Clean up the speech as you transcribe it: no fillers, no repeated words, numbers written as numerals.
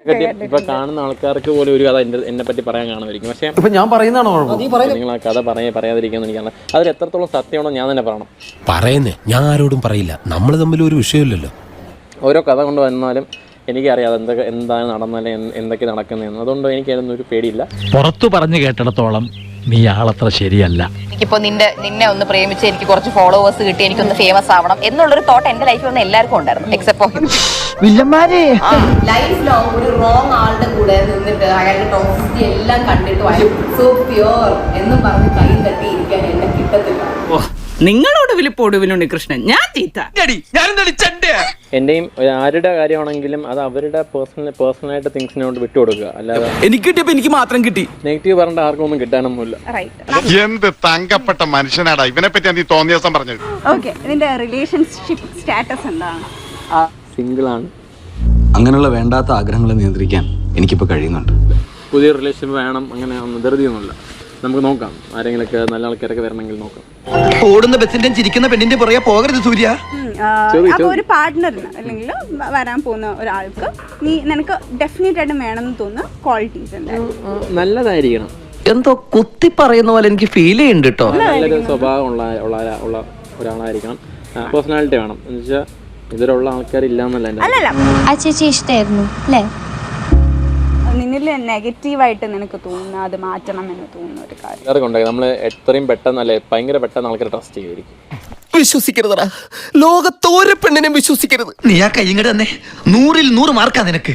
ഇപ്പൊ കാണുന്ന ആൾക്കാർക്ക് പോലും ഒരു കഥ എന്നെ പറ്റി പറയാൻ കാണുമായിരിക്കും. പക്ഷെ ഇപ്പൊ ഞാൻ പറയുന്നതാണോ നിങ്ങൾ ആ കഥ പറയാതിരിക്കാന്ന് എനിക്കാണ്. അതിൽ എത്രത്തോളം സത്യമാണോ ഞാൻ തന്നെ പറയണം. പറയുന്നേ ഞാൻ ആരോടും പറയില്ല. നമ്മൾ തമ്മിൽ ഒരു വിഷയമില്ലല്ലോ. ഓരോ കഥ കൊണ്ട് വന്നാലും എനിക്കറിയാം എന്താണ് നടന്നാലും എന്തൊക്കെ നടക്കുന്നതെന്ന്. അതുകൊണ്ട് എനിക്കതൊന്നും ഒരു പേടിയില്ല. പുറത്തു പറഞ്ഞു കേട്ടിടത്തോളം നീ ആളത്ര ശരിയല്ല. എനിക്കിപ്പോ നിന്നെ ഒന്ന് പ്രേമിച്ച് എനിക്ക് കുറച്ച് ഫോളോവേഴ്സ് കിട്ടി, എനിക്കൊന്ന് ഫേമസ് ആവണം എന്നുള്ളൊരു തോട്ട് എന്റെ ലൈഫിൽ വന്ന് എല്ലാവർക്കും ഉണ്ടായിരുന്നു, except for him. Life long ഒരു റോങ് ആളുടെ കൂടെ നിന്നിട്ട് അയാളുടെ ടോക്സിറ്റി എല്ലാം കണ്ടിട്ട് സോ പ്യുവർ എന്നും പറഞ്ഞ് കൈ തട്ടി ഇരിക്കാൻ എന്നെ കിട്ടത്തില്ല. നിങ്ങളോട് വിളിപ്പോടുവിനുണ്ട് കൃഷ്ണൻ, ഞാൻ ചീത്ത. എന്റെയും ആരുടെ കാര്യമാണെങ്കിലും അത് അവരുടെ പേഴ്സണലായിട്ട് തിങ്സിനോട് വിട്ടുകൊടുക്കുക. അല്ലാതെ എനിക്ക് കിട്ടിയപ്പോ എനിക്ക് മാത്രം കിട്ടി. നെഗറ്റീവ് പറഞ്ഞിട്ട് ആർക്കും ഒന്നും കിട്ടാനൊന്നുമില്ല. എന്ത് തങ്കപ്പെട്ട മനുഷ്യനാടാ ഇവനെ പറ്റി നീ തോന്നിയ ദിവസം പറഞ്ഞത്. ഓക്കെ, ഇതിന്റെ റിലേഷൻഷിപ്പ് സ്റ്റാറ്റസ് എന്താണ്? സിംഗിൾ ആണ്. അങ്ങനെയുള്ള വേണ്ടാത്ത ആഗ്രഹങ്ങളെ നിയന്ത്രിക്കാൻ എനിക്കിപ്പോ കഴിയുന്നുണ്ട്. പുതിയ റിലേഷൻ വേണം അങ്ങനെ ഒന്നും ധൃതിയൊന്നുമില്ല. നമുക്ക് നോക്കാം, ആരെങ്കിലൊക്കെ നല്ല ആൾക്കാരൊക്കെ വരണമെങ്കിൽ നോക്കാം. ഓടുന്ന ബസിന്റെ ചിരിക്കുന്ന പെണ്ണിന്റെ പുറകെ പോകരുത് സൂര്യ. അപ്പൊ ഒരു പാർട്ട്ണറിന് അല്ലെങ്കിൽ വരാൻ പോകുന്ന ഒരാൾക്ക് നിനക്ക് ഡെഫിനറ്റ് ആയിട്ട് വേണമെന്ന് തോന്നുന്ന ക്വാളിറ്റീസ് എന്തായാലും നല്ലതായിരിക്കണം. എന്തോ കുത്തി പറയുന്ന പോലെ എനിക്ക് ഫീൽ ചെയ്യുന്നുണ്ട് കേട്ടോ. നല്ലൊരു സ്വഭാവം ഉള്ള ഒരാളായിരിക്കണം. പേഴ്സണാലിറ്റി വേണം. എന്ന് വെച്ചാൽ ഇതിലുള്ള ആൾക്കാരില്ലാന്നല്ല എൻ്റെ. അല്ലല്ല, ആ ചേച്ചി ഇഷ്ടമായിരുന്നു അല്ലേ? നിന്നിൽ നെഗറ്റീവായിട്ട് നിനക്ക് തോന്നുന്ന അത് മാറ്റണം എന്ന് തോന്നുന്ന ഒരു കാര്യം എല്ലാവർക്കും ഉണ്ടായി. നമ്മൾ എത്രയും പെട്ടെന്ന് അല്ലെ ഭയങ്കര പെട്ടെന്ന് ആൾക്കാരെ ട്രസ്റ്റ് ചെയ്യുമായിരിക്കും. വിശ്വസിക്കരുതടാ, ലോകത്തോരെ പെണ്ണിനെ വിശ്വസിക്കരുത്. നീ ആ കൈ ഇങ്ങോട്ട് തന്നെ 100ൽ 100 മാർക്കാ നിനക്ക്.